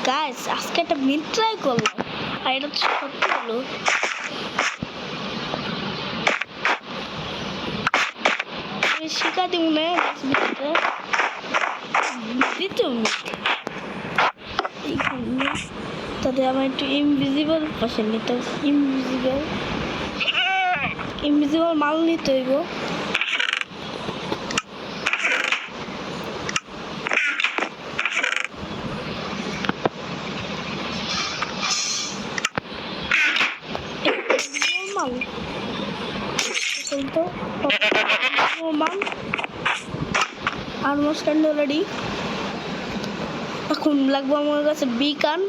Guys আজকে একটা meet try করলাম আর এটা তো সত্যি হলো আমি শিখা দিব না মিটটা দ্বিতীয় মিট তাতে আমার একটু ইনভিজিবল পছন্দ নিতে ইনভিজিবল মাল নিতে হইব অলমোস্ট অলরেডি এখন লাগবো আমার কাছে বিকান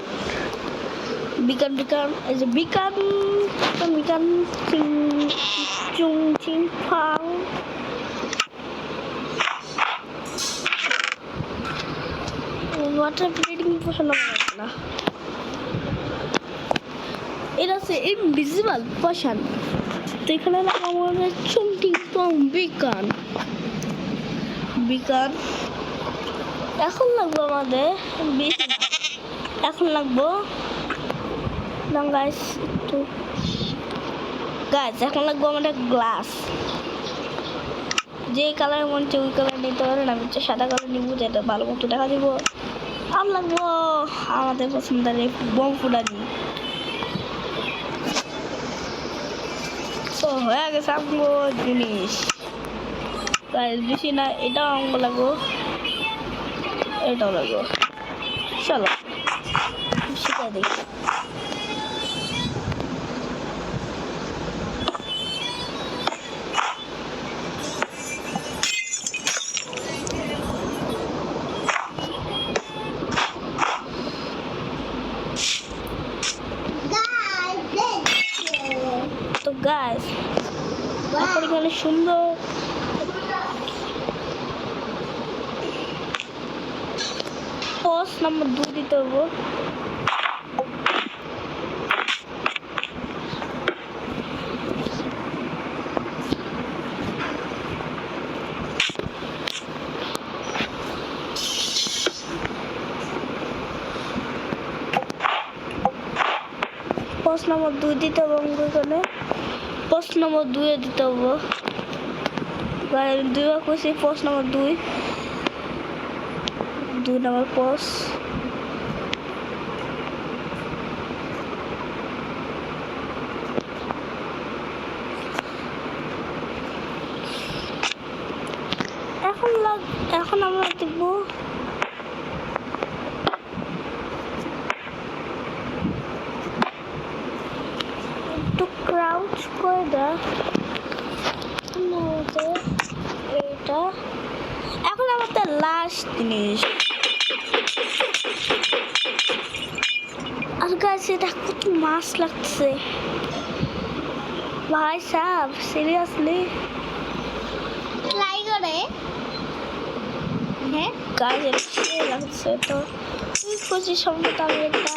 এই যে বিকান চুং চিং ফাং ওয়াটার ব্রিডিং পছন্দ করে না এটা হচ্ছে ইনভিজিবল পছন্দ তো এখানে লাগাবো আমরা চুং চিং ফাং বিকান এখন লাগবো আমাদের এখন লাগবো গাইস এখন লাগবো আমাদের গ্লাস যে কালার মন চাই ওই কালার নিতে পারেন আমি হচ্ছে সাদা কালার নিবো যেটা ভালো মতো দেখা দিব আর লাগবো আমাদের পছন্দের বোম ফুটানি তো হয়ে গেছে আমগো জিনিস বেশি না এটাও অঙ্গ লাগবো এটাও লাগবো চলো শিখা দিই তো গাইস এখন এখানে সুন্দর পোস্ট নাম্বার 2 দিতে হবে পোস্ট নাম্বার 2 দিতে হবে এখানে পোস্ট নাম্বার 2 দিতে হবে দুইবার কইছি পোস্ট নাম্বার 2 নম্বর পোস্ট এখন আমরা দেখব একটু ক্রাউচ করে দাও এটা এখন আমাদের লাস্ট জিনিস আর গাইস এটা কত মাছ লাগছে ভাই সাহেব সিরিয়াসলি ট্রাই করে হ্যাঁ গাইস এটা লাগছে তো খুশি সম্মত আমি একটা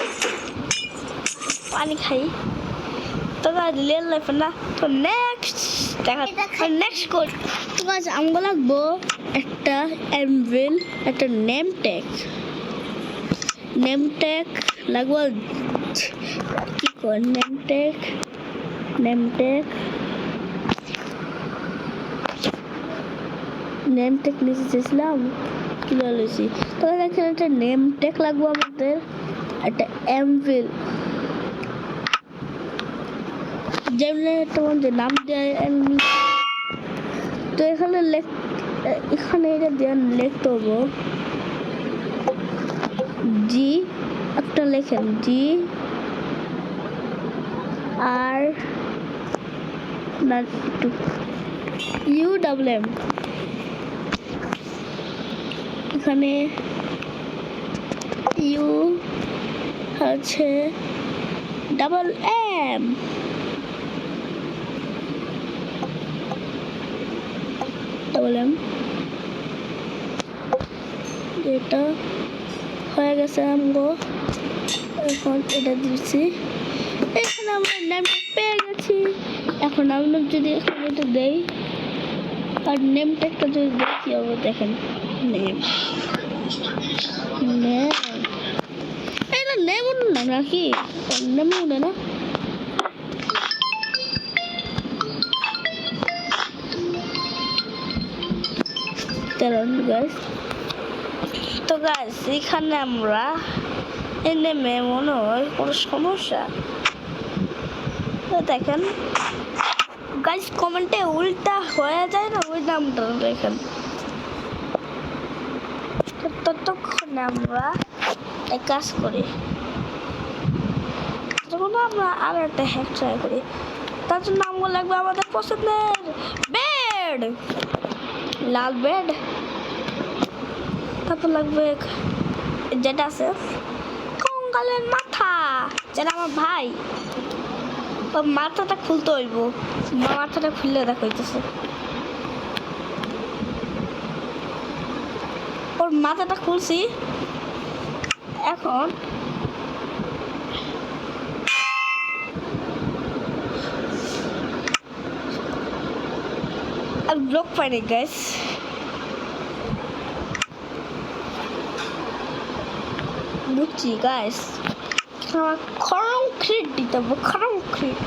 পানি খাই তো গাইস রিয়েল লাইফ না তো নেক্সট নেক্সট কোড তো গাইস আমগো লাগবো একটা এনভিল একটা নেম ট্যাগ লাগবো কি কর নেম ট্যাগ নিচে চেয়েছিলাম কি বলেছি তো দেখেন একটা নেম ট্যাগ লাগবো আমাদের একটা এনভিল যেমনি তোমার যে নাম দেয় তো এখানে এটা দেওয়ার লিখতে হবো জি একটা লেখেন জি আর না UWM এখানে ইউ হচ্ছে MM এটা হয়ে গেছে আমগো এখন এটা দিচ্ছি এখন আমরা নামটা পেয়ে গেছি এখন আমরা যদি এখানে এটা দেই আর নেম ট্যাগটা যদি দেখি হবে দেখেন নেম এমন না নাকি মনে না তো গাইস এখানে আমরা নেমে মনে হয় কোনো সমস্যা দেখেন গাইস কমেন্টে উল্টা হয়ে যায় না ওই নামটা দেখেন ততক্ষণ আমরা এক কাজ করি যখন আমরা আর একটা হ্যাক ট্রাই করি তার জন্য নামগুলো লাগবে আমাদের পছন্দের বেড লাল বেড তারপর লাগবে যেটা আছে কঙ্কালের মাথা যেটা আমার ভাই ওর মাথাটা খুলতে হইব মাথাটা খুললে দেখা হইতেছে ওর মাথাটা খুলছি এখন আর ব্লক পাইনি গাইস বুঝছি গাইস আমার কংক্রিট দিতে হবে কংক্রিট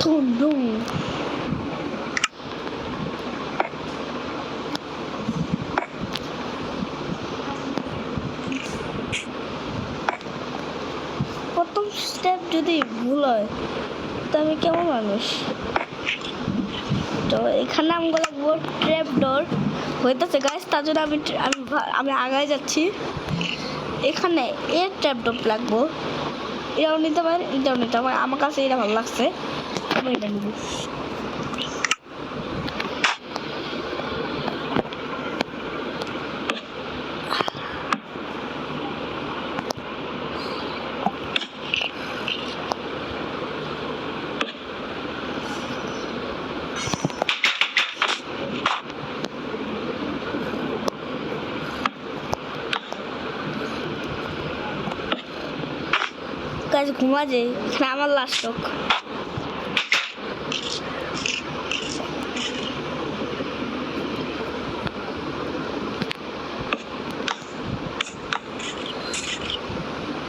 ধুম প্রথম স্টেপ যদি ভুল হয় তো আমি কেমন মানুষ তো এখানে আমগুলো লাগবো ট্র্যাপ ডোর হইতেছে গাইস তার জন্য আমি আগায় যাচ্ছি এখানে এর ট্র্যাপ ডোর লাগবো এটাও নিতে পারেন এটাও নিতে পারেন আমার কাছে এটা ভালো লাগছে আমি এটা নিব কাজ ঘুমা যায় এখানে আমার লাস্ট হোক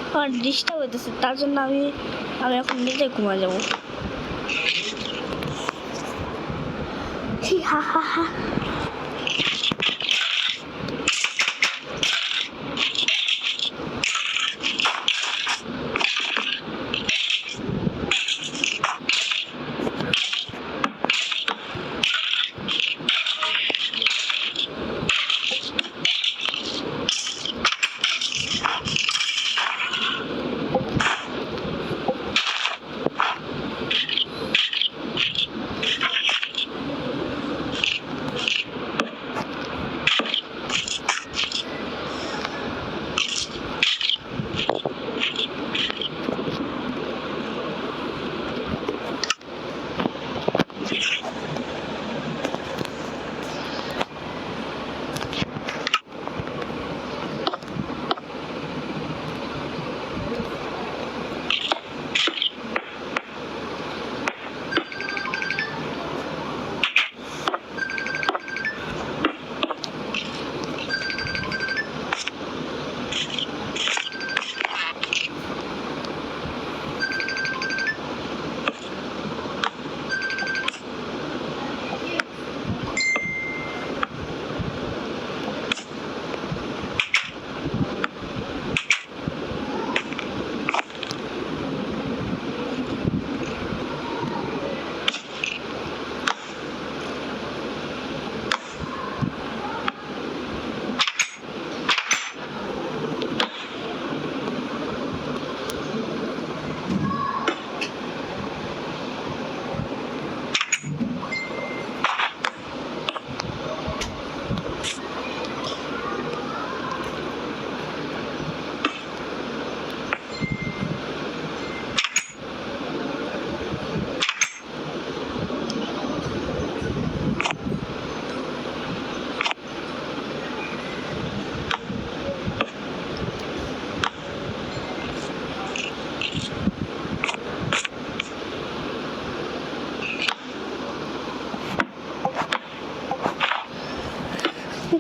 আমার ডিস্টার্ব হইতেছে তার জন্য আমি এখন নিজে ঘুমা যাবো হা হা হা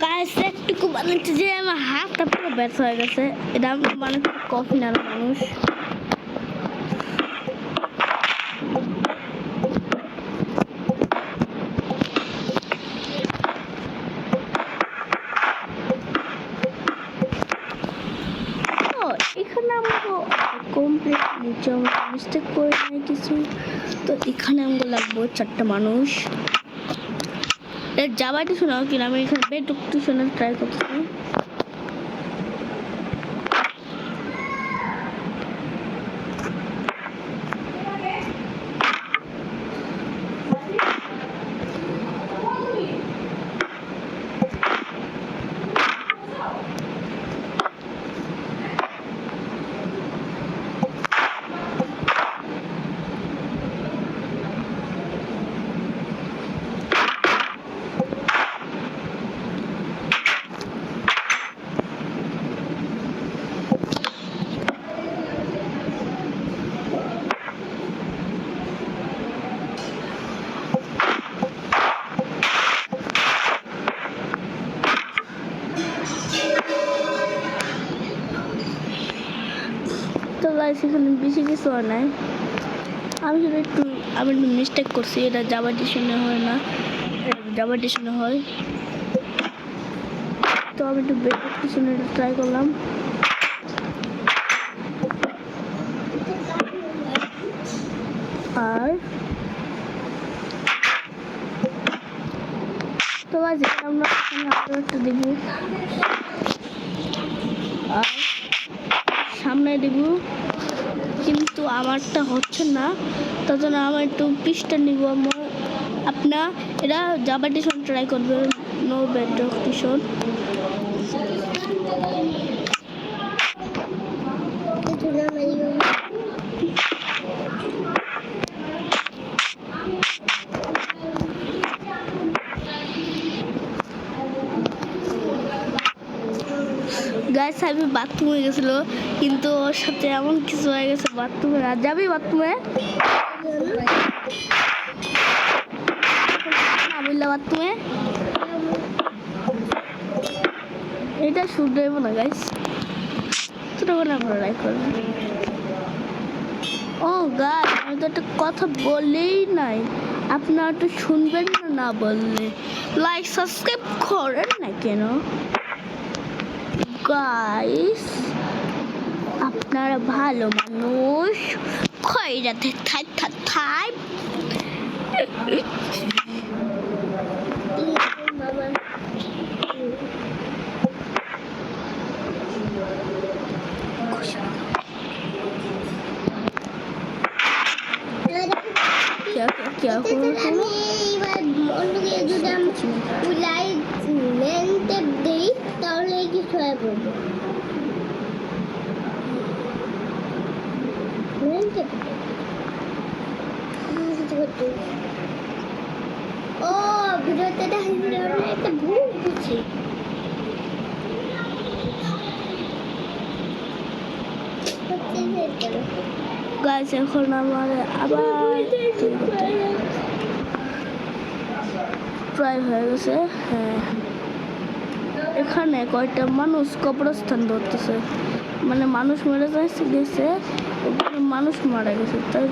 গাইস একটু বানাতে যে আমার হাতটা পুরো ব্যথা হয়ে গেছে এটা আমি বানাতে কফি না মানুষ। এখানে আমরা কমপ্লিট নিচে আমরা মিস্টেক করে নাই কিছু, তো এখানে আমরা লাগবো 4টা মানুষ। যাবাইতে শোনাও কিনা আমি এখানে বেটুকটি শোনা ট্রাই করতেছি। তো গাইস এখানে বেশি কিছু হয় নাই, আমি একটু মিস্টেক করছি। এটা জাভা এডিশনে হয় না, জাভা এডিশনে হয়। তো আমি একটু বেটার এডিশনে ট্রাই করলাম। আর তো গাইস আমরা একটা দিব আর সামনে দিব, কিন্তু আমারটা হচ্ছে না, তার জন্য আমার একটু পিসটা নিব। আপনার এরা জাভা এডিশন ট্রাই করবে, নো বেটার এডিশন। গাইস আমি বাথরুমে গেছিল, কিন্তু ওর সাথে এমন কিছু হয়ে গেছে বাথরুমে। আর যাবি বাথরুমে? বাথরুমে এটা শুট দেব না গাইস, তখন আপনারা লাইক করবেন। ও গাইস আমি তো একটা কথা বলেই নাই, আপনারা তো শুনবেন না, না বললে লাইক সাবস্ক্রাইব করেন না কেন গাইস? আপনারা ভালো মানুষ, খয়রাতে থাই থাই থাই। क्या ও ভিডিওতে একটা ভুল করছি। গাইস এখন আমার আবার প্রায় হয়ে গেছে। হ্যাঁ এখানে কয়টা মানুষ কবরস্থান ধরতেছে, মানে মানুষ মরে গেছে, মানুষ মারা গেছে। তাই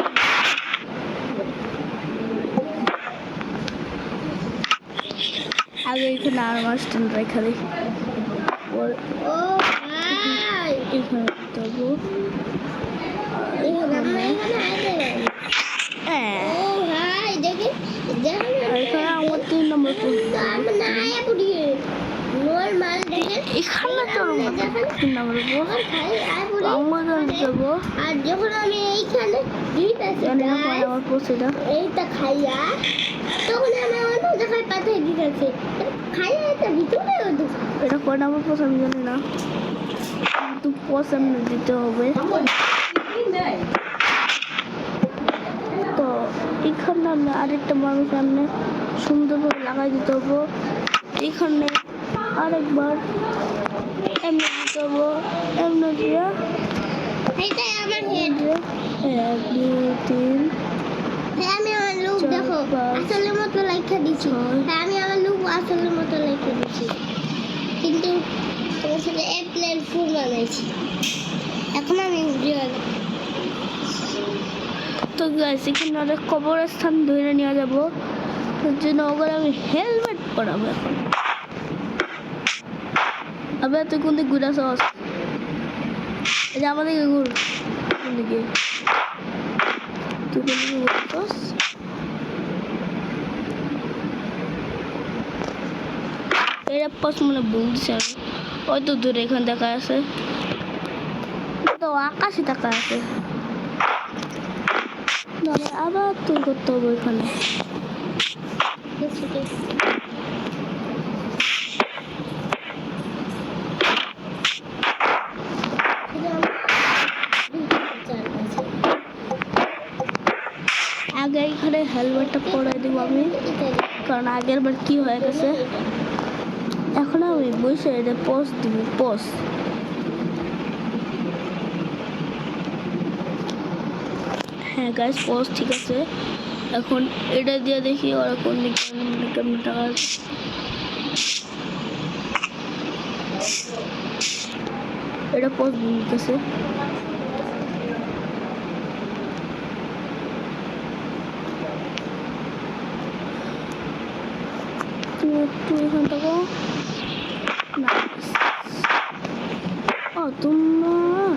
আগে এখানে আর মাস্টার রেখা দিই, এখানে যাবো। এখানে আমার 3 নম্বর এখানে তো 3 নম্বর যাবো। আর যখন আমি এইখানে আমার পোষেটা এইটা খাইয়া, তখন আমি আমার জায়গায় পাঠিয়ে দিতেছি খাইয়া, এটা ভিতরে এটা কয় নম্বর পোষ আমি জানি না, কিন্তু পোষ এমনি দিতে হবে। তো এখানে আমি আরেকটা মানুষ এমনি সুন্দরভাবে লাগাই দিতে হবো। এখানে আরেকবার এমনি দিতে হবো, এমনি দিয়ে 1 2 3 আমি আমার লুক দেখো আসলে মতো লেখা দিছি। আমি আমার লুক আসলে মতো লেখা দিছি, কিন্তু তোমার সাথে এপ্রিল ফুল বানাইছি এখন আমি ভিডিও তো গাইস এখানে অনেক কবরস্থান ধরে নিয়ে যাবো তার জন্য ওগুলো আমি হেলমেট পরাবো এখন আবার তুই কোন দিক ঘুরে আসস এই যে আমাদেরকে ঘুর কোন দিকে তুই কোন দিকে ঘুরছস এটা পাশ মনে বলছি আমি ওই তো দূরে এখানে দেখা আছে তো আকাশে দেখা আছে আবার তুই করতে হবে এখানে আগে এখানে হেলমেটটা পরাই দেবো আমি কারণ আগের বার কি হয়ে গেছে এখন আমি বসে এটা পোস্ট দিব পোস্ট হ্যাঁ গাইস পোস্ট ঠিক আছে এখন এটা দিয়ে দেখি ওরা কোন দিকে কেমন টাকা আছে এটা পোস্ট দিতেছে তুমি একটু এখান থেকে না ও তোমার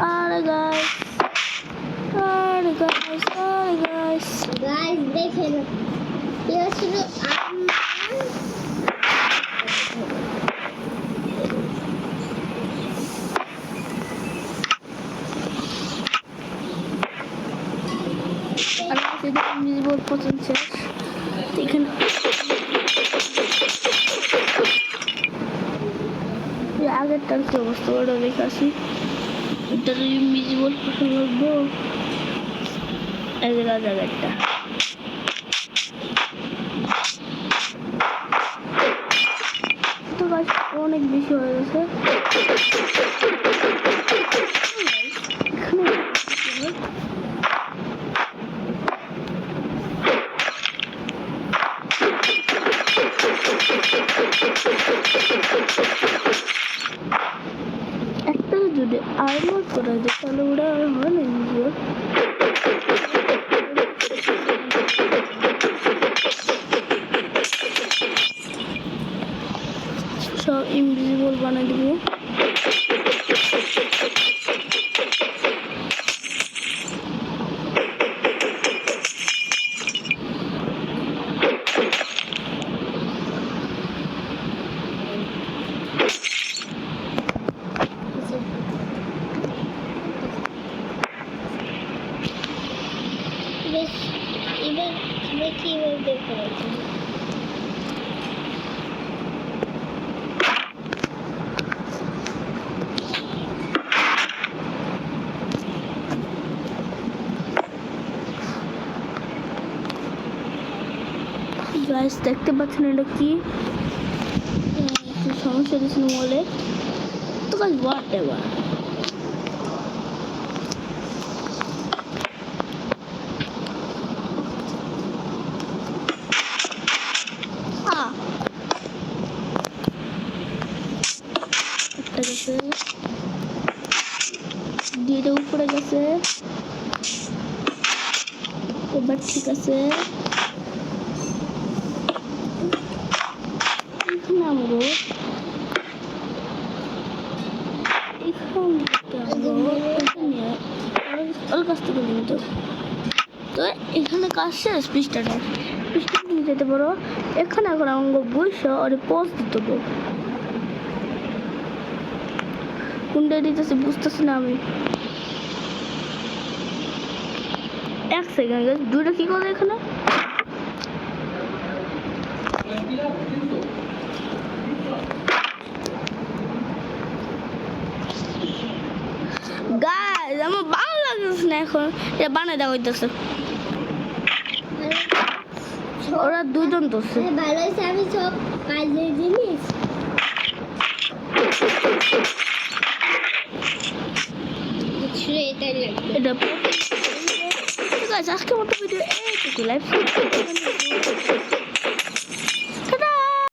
আরে গাইস দেখেন এটা ছিল ইনভিজিবল পছন্দ শেষ এখানে আগেরটার কি অবস্থা ওটা দেখে আসি এটা ইনভিজিবল পছন্দ করবো আগেরটা তো গাছ অনেক বেশি হয়ে গেছে একটা যদি আর্মার করা যায় তাহলে ওরা আর হয় না ইনভিজিবল সব ইনভিজিবল বানিয়ে দিব এবার কিভাবে করেছি গাইস দেখতে পাচ্ছেন এটা কি একটু সমস্যা দিয়েছিল বলে তো গাইস হোয়াট এভার একটা গেছে দুইটা উপরে গেছে এবার ঠিক আছে নামবো ওর কাছ থেকে নিয়ে তো এখানে কাজ শেষ পৃষ্ঠা নিয়ে যেতে পারো এখানে এখন অঙ্গ বসে ওর পোস্ট দিতে পারো কোনটা দিতেছে বুঝতেছি না আমি এক সেকেন্ড দুটো কি করে এখানে গাইস আমার ভালো লাগছে না এখন এটা বানায় দেওয়া হইতেছে ওরা দুইজন তো ভালো হয়েছে আমি সব কাজের জিনিস এটা ঠিক আছে আজকে মতো ভিডিও এইটুকু লাইভ